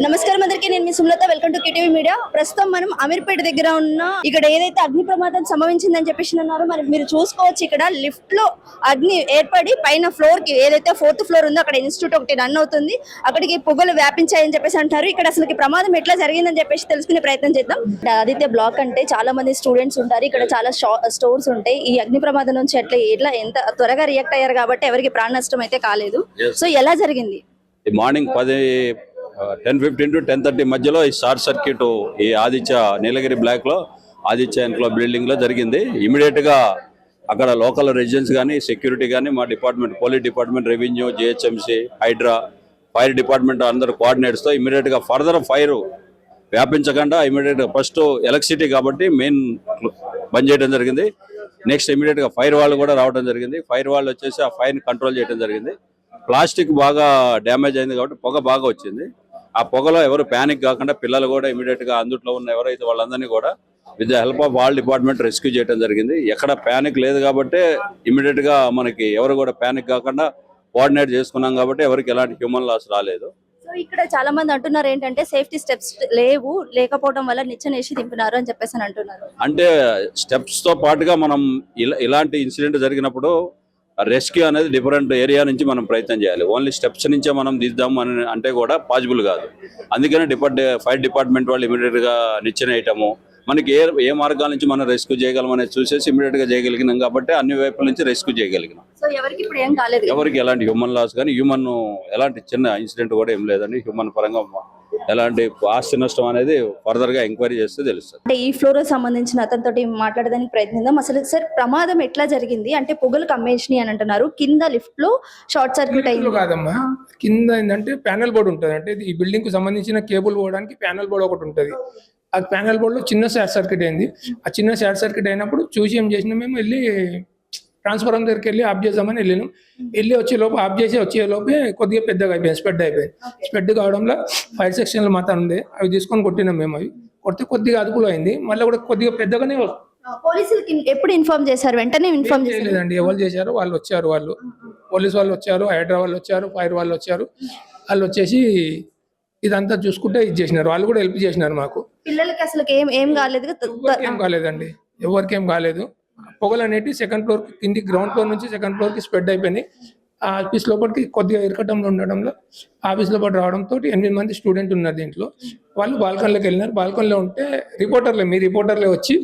నమస్కారం అందరికీ, నేను మీ Sumalatha. Welcome to KTV media. ప్రస్తుతం మనం అమీర్పేట దగ్గర ఉన్న ఇక్కడ ఏదైతే అగ్ని ప్రమాదం సంభవించిందని చెప్పేసి అన్నారు, మరి మీరు చూసుకోవచ్చు ఇక్కడ లిఫ్ట్ లో అగ్ని ఏర్పడి పైన ఫ్లోర్ కి ఏదైతే 4th ఫ్లోర్ ఉందో అక్కడ ఇన్స్టిట్యూట్ ఒకటి రన్ అవుతుంది, అక్కడికి పొగలు వ్యాపించాయని చెప్పేసి అంటారు. ఇక్కడ అసలు ప్రమాదం ఎట్లా జరిగిందని చెప్పేసి తెలుసుకునే ప్రయత్నం చేద్దాం. ఆదిత్య బ్లాక్ అంటే చాలా మంది స్టూడెంట్స్ ఉంటారు, ఇక్కడ చాలా స్టోర్స్ ఉంటాయి. ఈ అగ్ని ప్రమాదం నుంచి ఎట్లా ఎంత త్వరగా రియాక్ట్ అయ్యారు కాబట్టి ఎవరికి ప్రాణ నష్టం అయితే కాలేదు. సో ఎలా జరిగింది? మార్నింగ్ 10:15 to 10:30 మధ్యలో ఈ షార్ట్ సర్క్యూట్ ఈ ఆదిత్య నీలగిరి బ్లాక్ లో ఆదిత్య ఎన్క్లో బిల్డింగ్ లో జరిగింది. ఇమీడియట్ గా అక్కడ లోకల్ రెసిడెంట్స్ కానీ సెక్యూరిటీ కానీ మా department, police department, revenue, GHMC, Hydraa, fire department అందరు కోఆర్డినేట్స్ తో ఇమీడియట్ గా ఫర్దర్ ఫైర్ వ్యాపించకుండా ఇమీడియట్ గా ఫస్ట్ ఎలక్ట్రిసిటీ కాబట్టి మెయిన్ బంద్ చేయడం జరిగింది. నెక్స్ట్ ఇమీడియట్ గా ఫైర్ వాళ్ళు కూడా రావడం జరిగింది. ఫైర్ వాళ్ళు వచ్చేసి ఆ ఫైర్ కంట్రోల్ చేయడం జరిగింది. ప్లాస్టిక్ బాగా డ్యామేజ్ అయింది కాబట్టి పొగ బాగా వచ్చింది. ఆ పొగలో ఎవరు ప్యానిక్ కాకుండా పిల్లలు కూడా ఇమీడియట్ గా అందుట్లో ఉన్న ఎవరైతే వాళ్ళందరినీ కూడా with the help of all department rescue చేయడం జరిగింది. ఎక్కడ ప్యానిక్ లేదు కాబట్టి ఇమీడియట్ గా మనకి ఎవరు కూడా ప్యానిక్ కాకుండా కోఆర్డినేట్ చేసుకున్నాం కాబట్టి ఎవరికి ఎలాంటి హ్యూమన్ లాస్ రాలేదు. సో ఇక్కడ చాలా మంది అంటున్నారు ఏంటంటే సేఫ్టీ స్టెప్స్ లేకపోవడం వల్ల నిచ్చెనేసి దింపినారు అని చెప్పేసి అంటున్నారు. అంటే స్టెప్స్ తో పాటుగా మనం ఇలాంటి ఇన్సిడెంట్ జరిగినప్పుడు రెస్క్యూ అనేది డిఫరెంట్ ఏరియా నుంచి మనం ప్రయత్నం చేయాలి. ఓన్లీ స్టెప్స్ నుంచే మనం దిద్దాం అని అంటే కూడా పాసిబుల్ కాదు. అందుకని ఫైర్ డిపార్ట్మెంట్ వాళ్ళు ఇమీడియట్ గా నిచ్చెన వేయటము, మనకి ఏ మార్గాల నుంచి మనం రెస్క్యూ చేయగలం అనేది చూసేసి ఇమీడియట్ గా చేయగలిగినాం కాబట్టి అన్ని వైపుల నుంచి రెస్క్యూ చేయగలిగినాం. ఎవరికి ఎలాంటి హ్యూమన్ లాస్ కానీ ఎలాంటి చిన్న ఇన్సిడెంట్ కూడా ఏం లేదండి. హ్యూమన్ పరంగా ఎలాంటి ఆస్తి నష్టం అనేది ఫర్దర్ గా ఎంక్వైరీ చేస్తే తెలుస్తుంది. అంటే ఈ ఫ్లోర్ సంబంధించిన అతనితో మాట్లాడడానికి ప్రయత్నిద్దాం. అసలు సార్ ప్రమాదం ఎట్లా జరిగింది? అంటే పొగలు కమ్మేసినాయి అని అంటున్నారు, కింద లిఫ్ట్ లో షార్ట్ సర్క్యూట్ అయింది. కాదమ్మా, కింద ఏంటంటే ప్యానల్ బోర్డు ఉంటుంది. అంటే ఈ బిల్డింగ్ కు సంబంధించిన కేబుల్ పోవడానికి ప్యానల్ బోర్డు ఒకటి ఉంటుంది. ఆ ప్యానల్ బోర్డు లో చిన్న షార్ట్ సర్క్యూట్ అయింది. ఆ చిన్న షార్ట్ సర్క్యూట్ అయినప్పుడు చూసి ఏం చేసినా మేము వెళ్ళి ట్రాన్స్ఫార్మర్ దగ్గరికి వెళ్ళి ఆఫ్ చేద్దామని వెళ్ళాను. వెళ్ళి ఆఫ్ చేసి వచ్చే లోపే కొద్దిగా పెద్దగా అయిపోయింది, స్ప్రెడ్ అయిపోయింది. స్ప్రెడ్ కావడంలో ఫైర్ సెక్షన్లు మాత్రం ఉంది, అవి తీసుకొని కొట్టినాం మేము. అవి కొడితే కొద్దిగా అదుపులో అయింది, మళ్ళీ కూడా కొద్దిగా పెద్దగానే. పోలీసులకి ఎప్పుడు ఇన్ఫార్మ్ చేశారు? వెంటనే ఇన్ఫార్మ్ చేయలేదండి. ఎవరు చేశారు? వాళ్ళు వచ్చారు, పోలీసు వాళ్ళు వచ్చారు, హైడ్రా వాళ్ళు వచ్చారు, ఫైర్ వాళ్ళు వచ్చారు. వాళ్ళు వచ్చేసి ఇదంతా చూసుకుంటే ఇది చేసినారు. వాళ్ళు కూడా హెల్ప్ చేసినారు మాకు. పిల్లలకి అసలు ఏం కాలేదు? ఏం కాలేదండి, ఎవరికి ఏం కాలేదు. పొగలు అనేవి 2nd ఫ్లోర్ కింది, గ్రౌండ్ ఫ్లోర్ నుంచి 2nd ఫ్లోర్ కి స్ప్రెడ్ అయిపోయినాయి. ఆ ఆఫీస్ లోపలికి కొద్దిగా ఇరకటంలో ఉండడంలో ఆఫీస్ లోపల రావడంతో 8 మంది స్టూడెంట్ ఉన్నారు దీంట్లో. వాళ్ళు బాల్కనీలోకి వెళ్ళినారు. బాల్కనీలో ఉంటే మీ రిపోర్టర్లే వచ్చి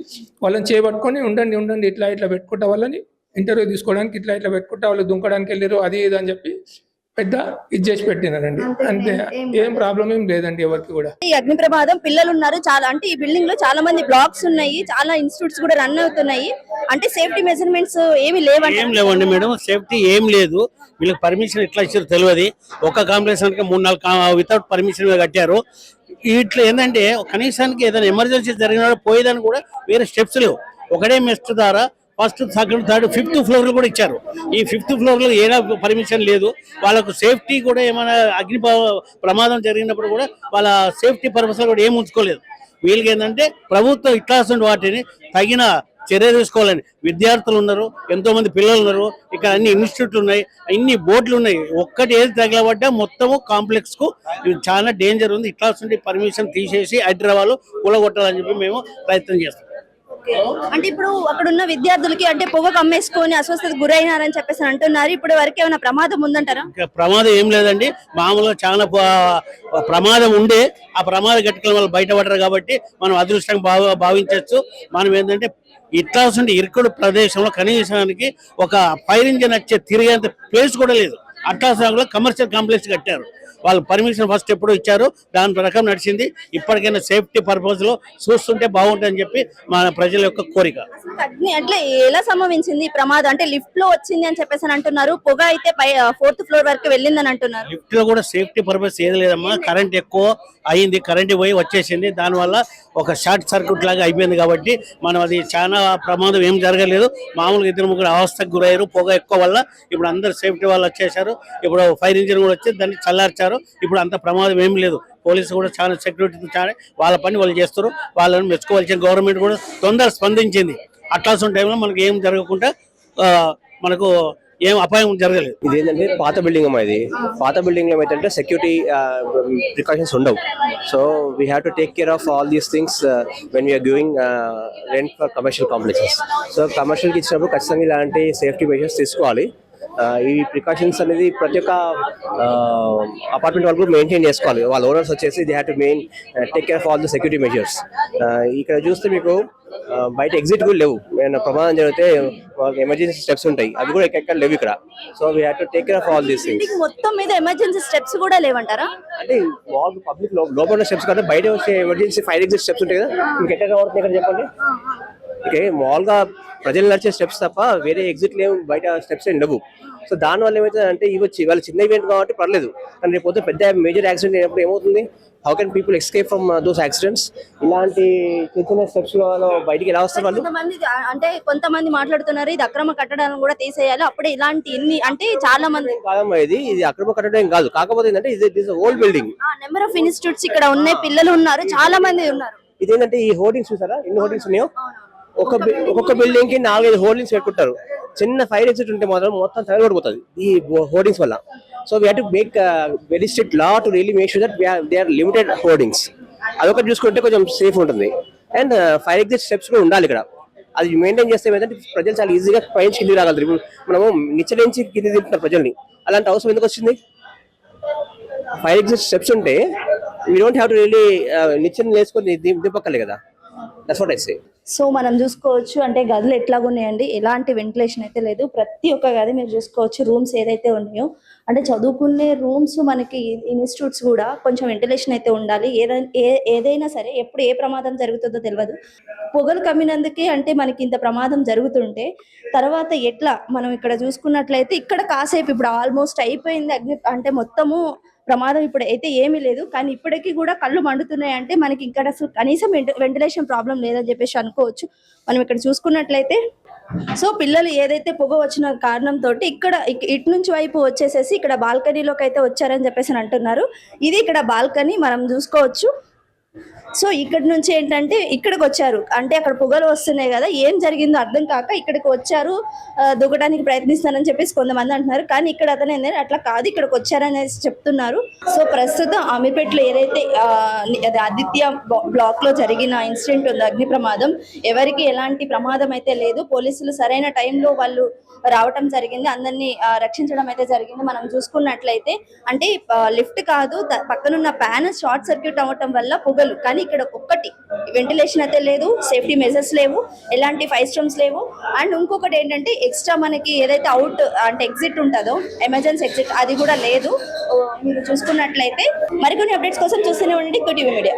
వాళ్ళని చేయబట్టుకొని ఉండండి ఇట్లా పెట్టుకుంటా వాళ్ళని ఇంటర్వ్యూ తీసుకోవడానికి ఇట్లా పెట్టుకుంటా వాళ్ళు దుంకడానికి వెళ్ళారు, అది ఇది అని చెప్పి పెద్ద ఇది చేసి పెట్టినారండి. అంతే, ఏం ప్రాబ్లం ఏం లేదండి ఎవరికి కూడా. ఈ అగ్ని ప్రమాదం పిల్లలు ఉన్నారు చాలా, అంటే ఈ బిల్డింగ్ లో చాలా మంది బ్లాక్స్ ఉన్నాయి, చాలా ఇన్స్టిట్యూట్స్ కూడా రన్ అవుతున్నాయి. అంటే సేఫ్టీ మెజర్మెంట్స్ ఏమి లేవండి మేడం. సేఫ్టీ ఏం లేదు. వీళ్ళకి పర్మిషన్ ఎట్లా ఇచ్చారు తెలియదు. ఒక కాంప్లెక్స్ 3-4 వితౌట్ పర్మిషన్ కట్టారు. ఇట్లా ఏంటంటే కనీసానికి ఏదైనా ఎమర్జెన్సీ జరిగిన పోయేదాన్ని కూడా వేరే స్టెప్స్ లేవు. ఒకటే మెస్ట్ ద్వారా ఫస్ట్, 2nd, 3rd, 5th ఫ్లోర్లు కూడా ఇచ్చారు. ఈ 5th ఫ్లోర్లో ఏడా పర్మిషన్ లేదు. వాళ్ళకు సేఫ్టీ కూడా ఏమైనా అగ్ని ప్రమాదం జరిగినప్పుడు కూడా వాళ్ళ సేఫ్టీ పర్పస్ కూడా ఏం ఉంచుకోలేదు. వీళ్ళకి ఏంటంటే ప్రభుత్వం ఇట్లాంటి వాటిని తగిన చర్య తీసుకోవాలని. విద్యార్థులు ఉన్నారు, ఎంతో మంది పిల్లలు ఉన్నారు, ఇక్కడ అన్ని ఇన్స్టిట్యూట్లు ఉన్నాయి, అన్ని బోర్డులు ఉన్నాయి. ఒక్కటి ఏది తగలబడ్డా మొత్తము కాంప్లెక్స్ కు చాలా డేంజర్ ఉంది. ఇట్లాంటి పర్మిషన్ తీసేసి హైదరాబాద్ కూలగొట్టాలని చెప్పి మేము ప్రయత్నం చేస్తాం. అంటే ఇప్పుడు అక్కడ ఉన్న విద్యార్థులకి అంటే పొగ కమ్మేసుకొని అస్వస్థతకు గురైనారని చెప్పేసి అంటున్నారు. ఇప్పుడు వరకు ఏమైనా ప్రమాదం ఉందంటారా? ప్రమాదం ఏం లేదండి. మామూలుగా చాలా ప్రమాదం ఉండే ఆ ప్రమాద ఘటనల వల్ల బయటపడరు కాబట్టి మనం అదృష్టంగా భావించవచ్చు. మనం ఏంటంటే ఇట్లా ఇరుకుడు ప్రదేశంలో కనీసానికి ఒక ఫైర్ ఇంజిన్ వచ్చే తిరిగేంత ప్లేస్ కూడా లేదు. అట్లా కమర్షియల్ కాంప్లెక్స్ కట్టారు. వాళ్ళు పర్మిషన్ ఫస్ట్ ఎప్పుడు ఇచ్చారు, దాని ప్రకారం నడిచింది. ఇప్పటికైనా సేఫ్టీ పర్పస్ లో చూస్తుంటే బాగుంటుందని చెప్పి మన ప్రజల యొక్క కోరిక. అగ్ని అట్లా ఎలా సంభవించింది ప్రమాదం? అంటే లిఫ్ట్ లో వచ్చింది అని చెప్పేసి అంటున్నారు, పొగ అయితే 4th ఫ్లోర్ వరకు వెళ్ళిందని అంటున్నారు. లిఫ్ట్ లో కూడా సేఫ్టీ పర్పస్ ఏది లేదమ్మా. కరెంట్ ఎక్కువ అయింది, కరెంట్ పోయి వచ్చేసింది, దానివల్ల ఒక షార్ట్ సర్క్యూట్ లాగా అయిపోయింది కాబట్టి మనం అది చాలా ప్రమాదం ఏం జరగలేదు. మామూలుగా 2-3 అవస్థకు గురయ్యారు పొగ ఎక్కువ వల్ల. ఇప్పుడు అందరు సేఫ్టీ వాళ్ళు వచ్చేసారు. ఇప్పుడు ఫైర్ ఇంజిన్ కూడా వచ్చి దాన్ని చల్లార్చారు. ఇప్పుడు అంత ప్రమాదం ఏం లేదు. పోలీసు కూడా చాలా సెక్యూరిటీ చాలా వాళ్ళ పని వాళ్ళు చేస్తారు. వాళ్ళని మెచ్చుకోవాల్సిన గవర్నమెంట్ కూడా తొందరగా స్పందించింది. అట్లాంటి టైంలో మనకి ఏం జరగకుండా మనకు ఏం అపాయం జరగలేదు. ఇది ఏంటంటే పాత బిల్డింగ్ అమ్మా. ఇది పాత బిల్డింగ్ లో ఏమైతే సెక్యూరిటీ ప్రికాషన్స్ ఉండవు. So we have to take care of all these things when we are giving rent for commercial complexes. So కమర్షియల్కి ఇచ్చినప్పుడు ఖచ్చితంగా ఇలాంటి సేఫ్టీ మెజర్స్ తీసుకోవాలి. ఈ ప్రికాషన్స్ అనేది ప్రతి ఒక్క అపార్ట్మెంట్ వాళ్ళు కూడా మెయింటైన్ చేసుకోవాలి. వాళ్ళ ఓనర్స్ వచ్చేసి they have to take care of all the security measures. ఇక్కడ చూస్తే మీకు బయట ఎగ్జిట్ కూడా లేవు. ఏమైనా ప్రమాదం జరిగితే ఎమర్జెన్సీ స్టెప్స్ ఉంటాయి, అవి కూడా ఎక్కడ లేవు ఇక్కడ. So we have to take care of all these things. మొత్తం మీద ఎమర్జెన్సీ స్టెప్స్ కూడా లేవంటారా? అంటే పబ్లిక్ లోపల స్టెప్స్ కంటే బయట వచ్చే ఎమర్జెన్సీ ఫైర్ ఎగ్జిట్ స్టెప్స్ ఉంటాయి కదా, మీకు ఎక్కడ కనబడుతుంది ఇక్కడ చెప్పండి. ఓకే, మామూలుగా ప్రజలు నడిచే స్టెప్స్ తప్ప వేరే ఎగ్జిట్ లేవు, బయట స్టెప్స్ ఏం లేవు. సో దానివల్ల ఏమవుతుంది అంటే ఇవాళ చిన్న ఈవెంట్ కాబట్టి పర్లేదు, కానీ రేపు పొద్దున పెద్ద మేజర్ యాక్సిడెంట్ అయినప్పుడు ఏమవుతుంది? How can people escape from those accidents? ఇలాంటి చిన్న చిన్న స్టెప్స్ లో బయటికి ఎలా వస్తారు వాళ్ళు? కొంతమంది మాట్లాడుతున్నారు ఇది అక్రమ కట్టడాలను కూడా తీసేయాలి, అప్పుడే ఇలాంటి ఎన్ని అంటే చాలా మంది. కాదమ్మా, ఇది అక్రమ కట్టడం ఏం కాదు. కాకపోతే ఏంటంటే ఇది old building. Number of institutes ఇక్కడ ఉన్నాయి, పిల్లలు ఉన్నారు, చాలా మంది ఉన్నారు. ఇదేంటంటే ఈ హోర్డింగ్స్ చూసారా, ఎన్ని హోర్డింగ్స్ ఉన్నాయో? ఒక్కొక్క బిల్డింగ్ కి 4-5 హోర్డింగ్స్ పెట్టుకుంటారు. చిన్న ఫైర్ ఎగ్జిట్ ఉంటే మాత్రం మొత్తం తగలబడిపోతుంది ఈ హోర్డింగ్స్ వల్ల. So we have to make very strict law to really make sure that they are limited hoardings. అదొకటి చూసుకుంటే కొంచెం సేఫ్ ఉంటుంది. అండ్ ఫైర్ ఎగ్జిట్ స్టెప్స్ కూడా ఉండాలి ఇక్కడ. అది మెయింటైన్ చేస్తే ఏంటంటే ప్రజలు చాలా ఈజీగా పై నుంచి కిందికి రాగలరు. ఇప్పుడు మనము నిచ్చెన నుంచి కింది దింపుతున్నారు ప్రజల్ని, అలాంటి అవసరం ఎందుకు వచ్చింది? ఫైర్ ఎగ్జిట్ స్టెప్స్ ఉంటే we don't have to really నిచ్చెన వేసుకొని దింపక్కలే కదా. That's what I say. So మనం చూసుకోవచ్చు అంటే గదులు ఎట్లాగా ఉన్నాయండి, ఎలాంటి వెంటిలేషన్ అయితే లేదు. ప్రతి ఒక్క గది మీరు చూసుకోవచ్చు, రూమ్స్ ఏదైతే ఉన్నాయో అంటే చదువుకునే రూమ్స్, మనకి ఇన్స్టిట్యూట్స్ కూడా కొంచెం వెంటిలేషన్ అయితే ఉండాలి. ఏదైనా సరే ఎప్పుడు ఏ ప్రమాదం జరుగుతుందో తెలియదు. పొగలు కమ్మినందుకే అంటే మనకి ఇంత ప్రమాదం జరుగుతుంటే తర్వాత ఎట్లా మనం ఇక్కడ చూసుకున్నట్లయితే ఇక్కడ కాసేపు ఇప్పుడు ఆల్మోస్ట్ అయిపోయింది అగ్ని అంటే మొత్తము ప్రమాదం ఇప్పుడు అయితే ఏమీ లేదు, కానీ ఇప్పటికీ కూడా కళ్ళు మండుతున్నాయి. అంటే మనకి ఇక్కడ అసలు కనీసం వెంటిలేషన్ ప్రాబ్లం లేదని చెప్పేసి అనుకోవచ్చు. మనం ఇక్కడ చూసుకున్నట్లయితే సో పిల్లలు ఏదైతే పొగ వచ్చిన కారణంతో ఇక్కడ ఇటు నుంచి వైపు వచ్చేసేసి ఇక్కడ బాల్కనీలోకి అయితే వచ్చారని చెప్పేసి అంటున్నారు. ఇది ఇక్కడ బాల్కనీ మనం చూసుకోవచ్చు. సో ఇక్కడ నుంచి ఏంటంటే ఇక్కడికి వచ్చారు, అంటే అక్కడ పొగలు వస్తున్నాయి కదా, ఏం జరిగిందో అర్థం కాక ఇక్కడికి వచ్చారు, దిగడానికి ప్రయత్నిస్తారని చెప్పేసి కొంతమంది అంటున్నారు. కానీ ఇక్కడ అతను ఏంటంటే అట్లా కాదు, ఇక్కడికి వచ్చారనేసి చెప్తున్నారు. సో ప్రస్తుతం అమీర్పేటలో ఏదైతే ఆదిత్య బ్లాక్ లో జరిగిన ఇన్సిడెంట్ ఉందో అగ్ని ప్రమాదం, ఎవరికి ఎలాంటి ప్రమాదం అయితే లేదు. పోలీసులు సరైన టైంలో వాళ్ళు రావటం జరిగింది, అందరినీ రక్షించడం అయితే జరిగింది. మనం చూసుకున్నట్లయితే అంటే లిఫ్ట్ కాదు, పక్కనున్న ప్యాన్ షార్ట్ సర్క్యూట్ అవ్వటం వల్ల పొగలు, కానీ ఇక్కడ ఒక్కటి వెంటిలేషన్ అయితే లేదు, సేఫ్టీ మెజర్స్ లేవు, ఎలాంటి ఫైర్ స్టమ్స్ లేవు. అండ్ ఇంకొకటి ఏంటంటే ఎక్స్ట్రా మనకి ఏదైతే అవుట్ అంటే ఎగ్జిట్ ఉంటుందో ఎమర్జెన్సీ ఎగ్జిట్ అది కూడా లేదు. మీరు చూసుకున్నట్లయితే మరికొన్ని అప్డేట్స్ కోసం చూస్తూనే ఉండండి ఈటీవీ మీడియా.